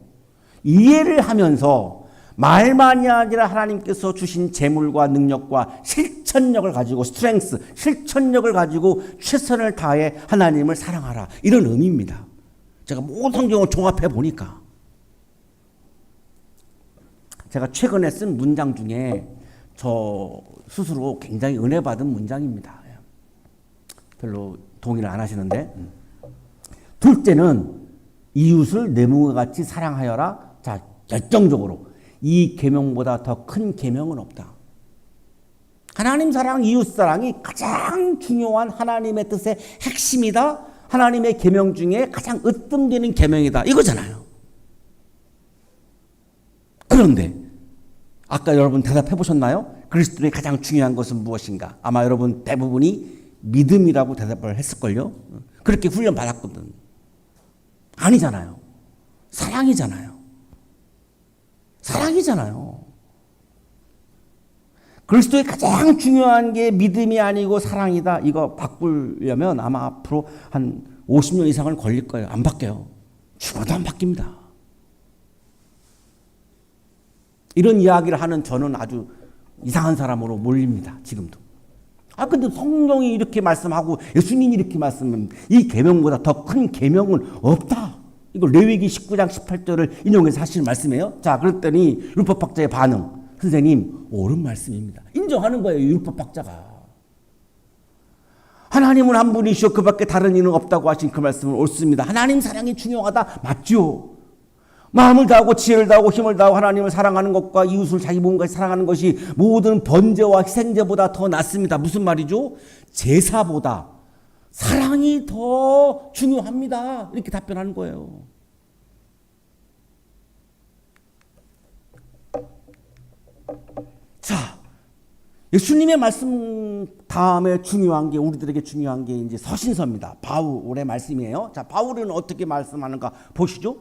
이해를 하면서 말만이 아니라 하나님께서 주신 재물과 능력과 실천력을 가지고 스트렝스, 실천력을 가지고 최선을 다해 하나님을 사랑하라. 이런 의미입니다. 제가 모든 성경을 종합해 보니까 제가 최근에 쓴 문장 중에 저 스스로 굉장히 은혜 받은 문장입니다. 별로 동의를 안 하시는데 둘째는 이웃을 내 몸과 같이 사랑하여라. 자, 결정적으로 이 계명보다 더 큰 계명은 없다. 하나님 사랑, 이웃 사랑이 가장 중요한 하나님의 뜻의 핵심이다. 하나님의 계명 중에 가장 으뜸되는 계명이다. 이거잖아요. 그런데 아까 여러분 대답해 보셨나요? 그리스도의 가장 중요한 것은 무엇인가? 아마 여러분 대부분이 믿음이라고 대답을 했을걸요. 그렇게 훈련 받았거든. 아니잖아요. 사랑이잖아요. 사랑이잖아요. 그리스도의 가장 중요한 게 믿음이 아니고 사랑이다. 이거 바꾸려면 아마 앞으로 한 50년 이상은 걸릴 거예요. 안 바뀌어요. 죽어도 안 바뀝니다. 이런 이야기를 하는 저는 아주 이상한 사람으로 몰립니다. 지금도. 근데 성령이 이렇게 말씀하고 예수님이 이렇게 말씀하면 이 계명보다 더 큰 계명은 없다. 이거 레위기 19장 18절을 인용해서 하시는 말씀이에요. 자, 그랬더니 율법학자의 반응. 선생님, 옳은 말씀입니다. 인정하는 거예요, 율법학자가. 하나님은 한 분이시오. 그 밖에 다른 이는 없다고 하신 그 말씀은 옳습니다. 하나님 사랑이 중요하다. 맞죠? 마음을 다하고 지혜를 다하고 힘을 다하고 하나님을 사랑하는 것과 이웃을 자기 몸까지 사랑하는 것이 모든 번제와 희생제보다 더 낫습니다. 무슨 말이죠? 제사보다 사랑이 더 중요합니다. 이렇게 답변하는 거예요. 자, 예수님의 말씀 다음에 중요한 게, 우리들에게 중요한 게 이제 서신서입니다. 바울의 말씀이에요. 자, 바울은 어떻게 말씀하는가 보시죠.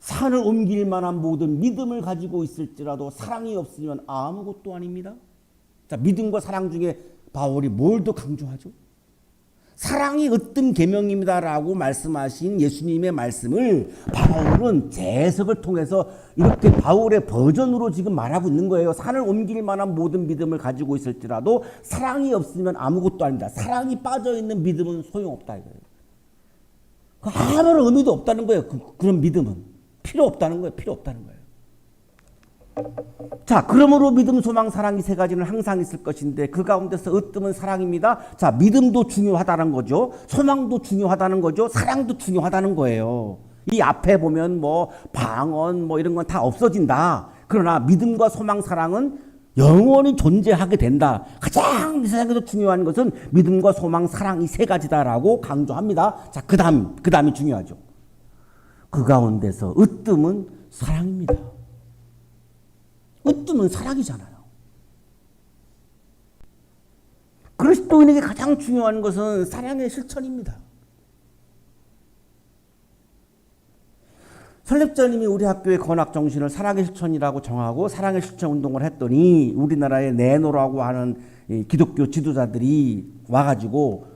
산을 옮길 만한 모든 믿음을 가지고 있을지라도 사랑이 없으면 아무것도 아닙니다. 자, 믿음과 사랑 중에 바울이 뭘 더 강조하죠? 사랑이 으뜸 계명입니다라고 말씀하신 예수님의 말씀을 바울은 재해석을 통해서 이렇게 바울의 버전으로 지금 말하고 있는 거예요. 산을 옮길 만한 모든 믿음을 가지고 있을지라도 사랑이 없으면 아무것도 아닙니다. 사랑이 빠져있는 믿음은 소용없다 이거예요. 아무런 의미도 없다는 거예요. 그런 믿음은 필요 없다는 거예요. 필요 없다는 거예요. 자, 그러므로 믿음, 소망, 사랑 이 세 가지는 항상 있을 것인데 그 가운데서 으뜸은 사랑입니다. 자, 믿음도 중요하다는 거죠. 소망도 중요하다는 거죠. 사랑도 중요하다는 거예요. 이 앞에 보면 뭐 방언 뭐 이런 건 다 없어진다. 그러나 믿음과 소망, 사랑은 영원히 존재하게 된다. 가장 이 세상에서 중요한 것은 믿음과 소망, 사랑 이 세 가지다라고 강조합니다. 자, 그 다음이 중요하죠. 그 가운데서 으뜸은 사랑입니다. 으뜸은 사랑이잖아요. 그리스도인에게 가장 중요한 것은 사랑의 실천입니다. 설립자님이 우리 학교의 건학 정신을 사랑의 실천이라고 정하고 사랑의 실천 운동을 했더니 우리나라의 네노라고 하는 기독교 지도자들이 와가지고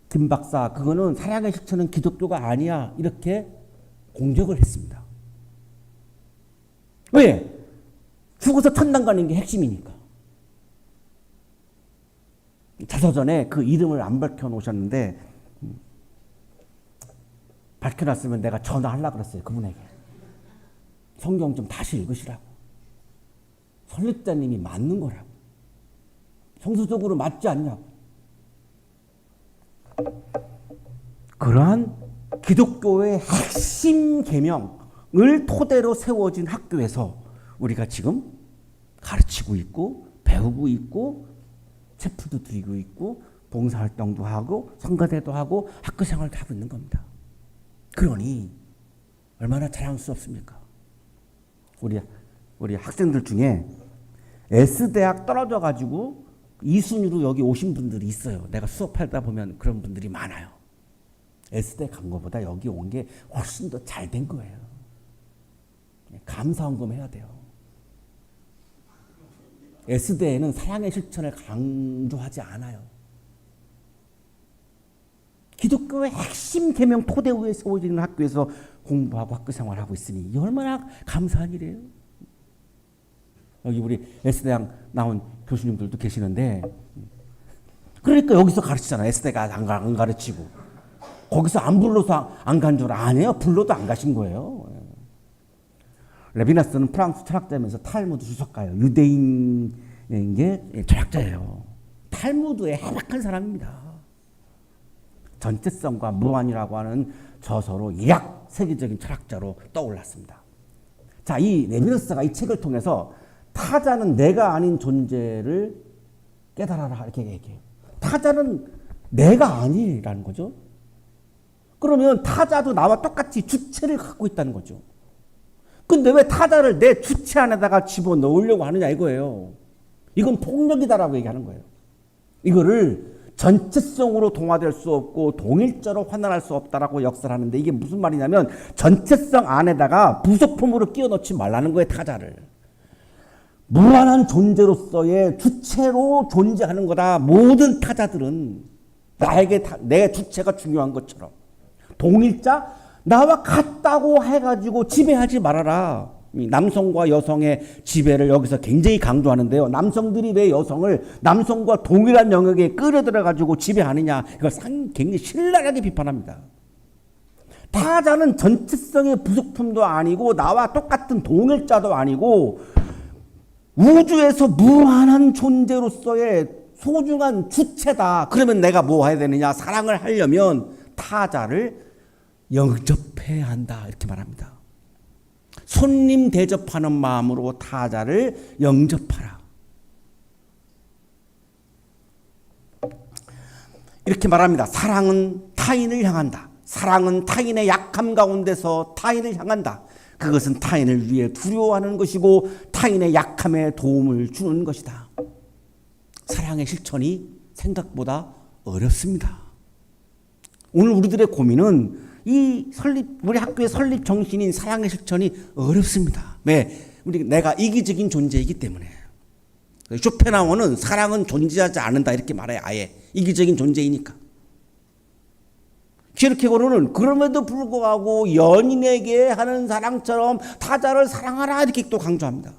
김 박사, 그거는 사랑의 실천은 기독교가 아니야, 이렇게 공격을 했습니다. 왜? 죽어서 천당 가는 게 핵심이니까. 자서전에 그 이름을 안 밝혀놓으셨는데 밝혀놨으면 내가 전화하려고 그랬어요. 그분에게. 성경 좀 다시 읽으시라고. 설립자님이 맞는 거라고. 성서적으로 맞지 않냐고. 그러한 기독교의 핵심 계명을 토대로 세워진 학교에서 우리가 지금 가르치고 있고 배우고 있고 체프도 드리고 있고 봉사활동도 하고 성가대도 하고 학교생활도 하고 있는 겁니다. 그러니 얼마나 자랑스럽습니까? 우리 학생들 중에 S대학 떨어져 가지고 2순위로 여기 오신 분들이 있어요. 내가 수업하다 보면 그런 분들이 많아요. S대 간 것보다 여기 온 게 훨씬 더 잘 된 거예요. 감사헌금 해야 돼요. S대에는 사랑의 실천을 강조하지 않아요. 기독교의 핵심 계명 토대 위에 세워지는 학교에서 공부하고 학교 생활하고 있으니 이 얼마나 감사한 일이에요. 여기 우리 S대학 나온 교수님들도 계시는데, 그러니까 여기서 가르치잖아. S대가 안 가르치고 거기서 안 불러서 안 간 줄 아네요. 불러도 안 가신 거예요. 레비나스는 프랑스 철학자면서 탈무드 주석가예요. 유대인의 철학자예요. 탈무드에 해박한 사람입니다. 전체성과 무한이라고 하는 저서로 예약 세계적인 철학자로 떠올랐습니다. 자, 이 레비너스가 이 책을 통해서 타자는 내가 아닌 존재를 깨달아라 이렇게 얘기해요. 타자는 내가 아니라는 거죠. 그러면 타자도 나와 똑같이 주체를 갖고 있다는 거죠. 근데 왜 타자를 내 주체 안에다가 집어넣으려고 하느냐 이거예요. 이건 폭력이다라고 얘기하는 거예요. 이거를 전체성으로 동화될 수 없고 동일자로 환원할 수 없다라고 역설을 하는데, 이게 무슨 말이냐면 전체성 안에다가 부속품으로 끼워 넣지 말라는 거예요. 타자를 무한한 존재로서의 주체로 존재하는 거다. 모든 타자들은 나에게 내 주체가 중요한 것처럼 동일자, 나와 같다고 해가지고 지배하지 말아라. 남성과 여성의 지배를 여기서 굉장히 강조하는데요. 남성들이 왜 여성을 남성과 동일한 영역에 끌어들여가지고 지배하느냐, 이걸 굉장히 신랄하게 비판합니다. 타자는 전체성의 부속품도 아니고 나와 똑같은 동일자도 아니고 우주에서 무한한 존재로서의 소중한 주체다. 그러면 내가 뭐 해야 되느냐? 사랑을 하려면 타자를 영접해야 한다. 이렇게 말합니다. 손님 대접하는 마음으로 타자를 영접하라. 이렇게 말합니다. 사랑은 타인을 향한다. 사랑은 타인의 약함 가운데서 타인을 향한다. 그것은 타인을 위해 두려워하는 것이고 타인의 약함에 도움을 주는 것이다. 사랑의 실천이 생각보다 어렵습니다. 오늘 우리들의 고민은 우리 학교의 설립 정신인 사랑의 실천이 어렵습니다. 왜? 내가 이기적인 존재이기 때문에. 쇼펜하우어는 사랑은 존재하지 않는다 이렇게 말해요. 아예 이기적인 존재이니까. 키르케고르는 그럼에도 불구하고 연인에게 하는 사랑처럼 타자를 사랑하라 이렇게 또 강조합니다.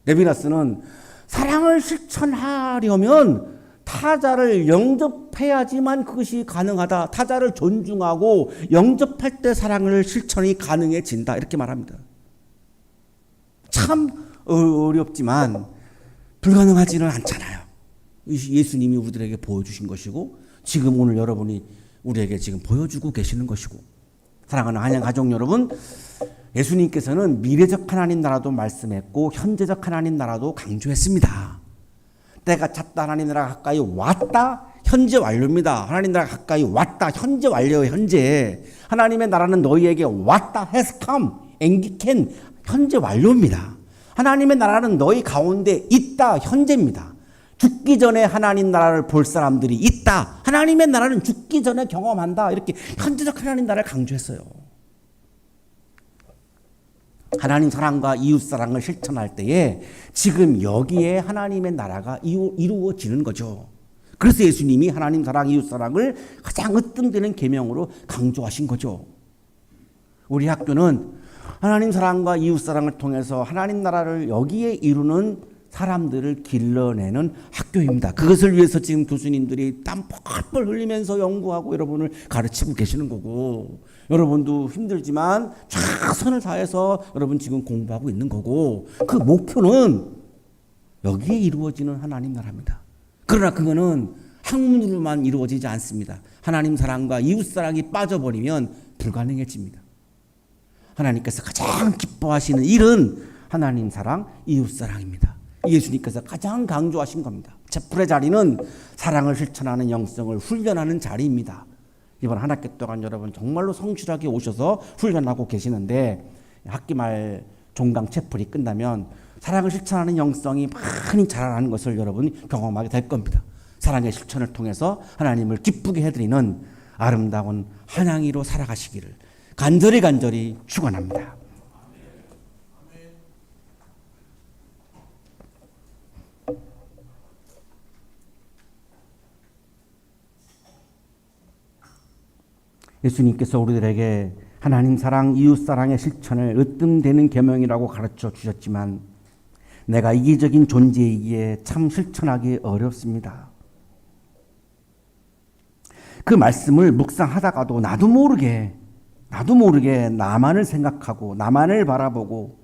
레비나스는 사랑을 실천하려면 타자를 영접해야지만 그것이 가능하다. 타자를 존중하고 영접할 때 사랑을 실천이 가능해진다. 이렇게 말합니다. 참 어렵지만 불가능하지는 않잖아요. 예수님이 우리들에게 보여주신 것이고 지금 오늘 여러분이 우리에게 지금 보여주고 계시는 것이고, 사랑하는 한양 가족 여러분, 예수님께서는 미래적 하나님 나라도 말씀했고 현재적 하나님 나라도 강조했습니다. 때가 찼다. 하나님 나라가 가까이 왔다. 현재 완료입니다. 하나님 나라가 가까이 왔다. 현재 완료예요. 현재. 하나님의 나라는 너희에게 왔다. has come. 앵기캔. 현재 완료입니다. 하나님의 나라는 너희 가운데 있다. 현재입니다. 죽기 전에 하나님 나라를 볼 사람들이 있다. 하나님의 나라는 죽기 전에 경험한다. 이렇게 현재적 하나님 나라를 강조했어요. 하나님 사랑과 이웃 사랑을 실천할 때에 지금 여기에 하나님의 나라가 이루어지는 거죠. 그래서 예수님이 하나님 사랑, 이웃 사랑을 가장 으뜸되는 계명으로 강조하신 거죠. 우리 학교는 하나님 사랑과 이웃 사랑을 통해서 하나님 나라를 여기에 이루는 사람들을 길러내는 학교입니다. 그것을 위해서 지금 교수님들이 땀 펄펄 흘리면서 연구하고 여러분을 가르치고 계시는 거고, 여러분도 힘들지만 최선을 다해서 여러분 지금 공부하고 있는 거고, 그 목표는 여기에 이루어지는 하나님 나라입니다. 그러나 그거는 학문으로만 이루어지지 않습니다. 하나님 사랑과 이웃 사랑이 빠져버리면 불가능해집니다. 하나님께서 가장 기뻐하시는 일은 하나님 사랑, 이웃 사랑입니다. 예수님께서 가장 강조하신 겁니다. 제풀의 자리는 사랑을 실천하는 영성을 훈련하는 자리입니다. 이번 한 학기 동안 여러분 정말로 성실하게 오셔서 훈련하고 계시는데, 학기 말 종강 채플이 끝나면 사랑을 실천하는 영성이 많이 자라나는 것을 여러분 경험하게 될 겁니다. 사랑의 실천을 통해서 하나님을 기쁘게 해드리는 아름다운 한양이로 살아가시기를 간절히 축원합니다. 예수님께서 우리들에게 하나님 사랑, 이웃 사랑의 실천을 으뜸되는 계명이라고 가르쳐 주셨지만 내가 이기적인 존재이기에 참 실천하기 어렵습니다. 그 말씀을 묵상하다가도 나도 모르게 나만을 생각하고 나만을 바라보고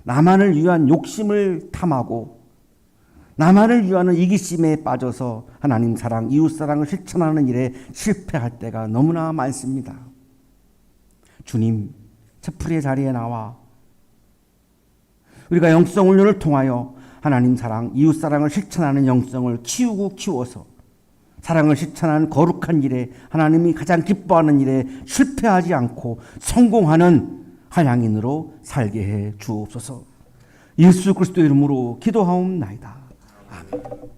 나만을 위한 욕심을 탐하고 나만을 위하는 이기심에 빠져서 하나님 사랑, 이웃 사랑을 실천하는 일에 실패할 때가 너무나 많습니다. 주님, 채플의 자리에 나와 우리가 영성 훈련을 통하여 하나님 사랑, 이웃 사랑을 실천하는 영성을 키우고 키워서 사랑을 실천하는 거룩한 일에, 하나님이 가장 기뻐하는 일에 실패하지 않고 성공하는 한양인으로 살게 해 주옵소서. 예수 그리스도 이름으로 기도하옵나이다. 아멘.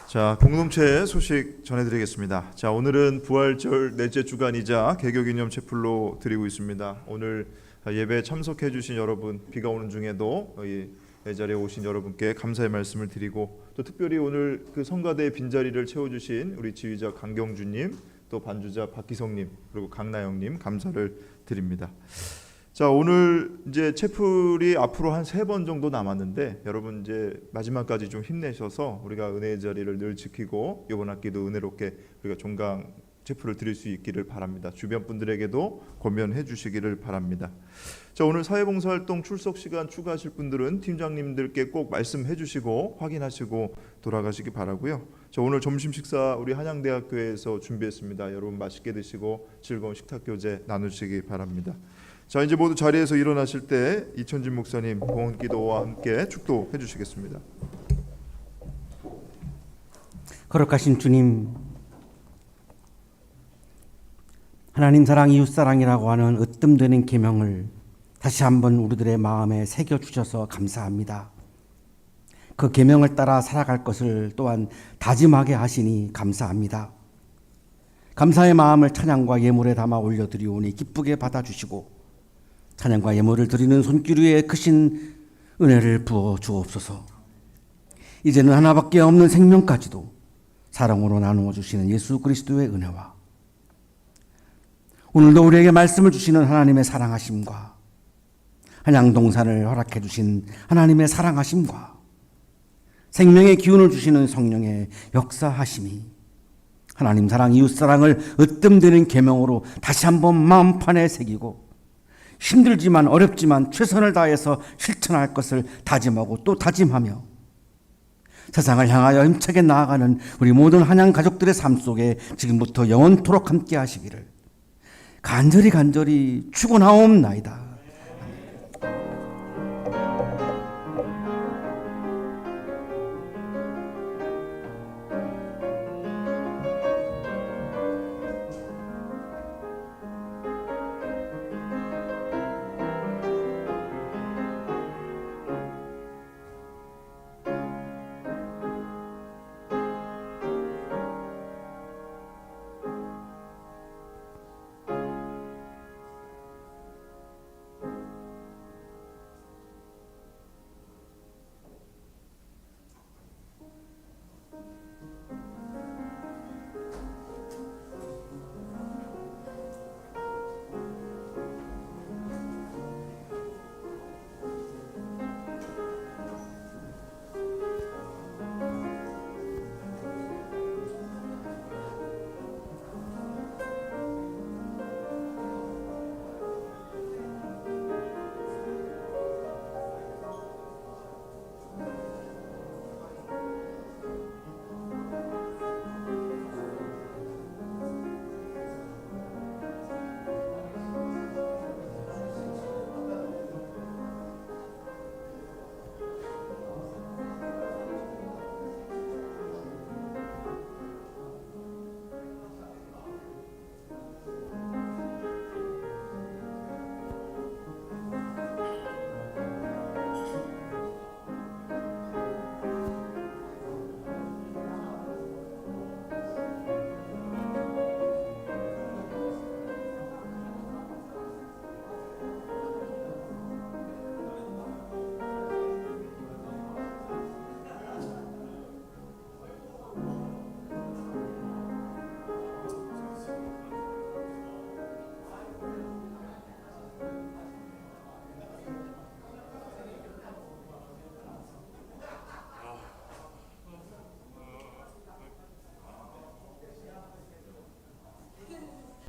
자, 공동체 소식 전해드리겠습니다. 자, 오늘은 부활절 넷째 주간이자 개교기념 채플로 드리고 있습니다. 오늘 예배 참석해주신 여러분, 비가 오는 중에도 이 자리에 오신 여러분께 감사의 말씀을 드리고, 또 특별히 오늘 그 성가대의 빈자리를 채워주신 우리 지휘자 강경주님, 또 반주자 박기성님, 그리고 강나영님 감사를 드립니다. 자, 오늘 이제 채플이 앞으로 한 3번 정도 남았는데, 여러분 이제 마지막까지 좀 힘내셔서 우리가 은혜의 자리를 늘 지키고 이번 학기도 은혜롭게 우리가 종강 채플을 드릴 수 있기를 바랍니다. 주변 분들에게도 권면해 주시기를 바랍니다. 자, 오늘 사회봉사활동 출석 시간 추가하실 분들은 팀장님들께 꼭 말씀해 주시고 확인하시고 돌아가시기 바라고요. 자, 오늘 점심 식사 우리 한양대학교에서 준비했습니다. 여러분 맛있게 드시고 즐거운 식탁 교제 나누시기 바랍니다. 자, 이제 모두 자리에서 일어나실 때 이천진 목사님 봉헌 기도와 함께 축도해 주시겠습니다. 거룩하신 주님, 하나님 사랑, 이웃 사랑이라고 하는 으뜸되는 계명을 다시 한번 우리들의 마음에 새겨 주셔서 감사합니다. 그 계명을 따라 살아갈 것을 또한 다짐하게 하시니 감사합니다. 감사의 마음을 찬양과 예물에 담아 올려드리오니 기쁘게 받아주시고, 찬양과 예물을 드리는 손길 위에 크신 은혜를 부어 주옵소서. 이제는 하나밖에 없는 생명까지도 사랑으로 나누어 주시는 예수 그리스도의 은혜와 오늘도 우리에게 말씀을 주시는 하나님의 사랑하심과 한양동산을 허락해 주신 하나님의 사랑하심과 생명의 기운을 주시는 성령의 역사하심이 하나님 사랑, 이웃 사랑을 으뜸되는 계명으로 다시 한번 마음판에 새기고, 힘들지만 어렵지만 최선을 다해서 실천할 것을 다짐하고 또 다짐하며 세상을 향하여 힘차게 나아가는 우리 모든 한양 가족들의 삶 속에 지금부터 영원토록 함께 하시기를 간절히 축원하옵나이다.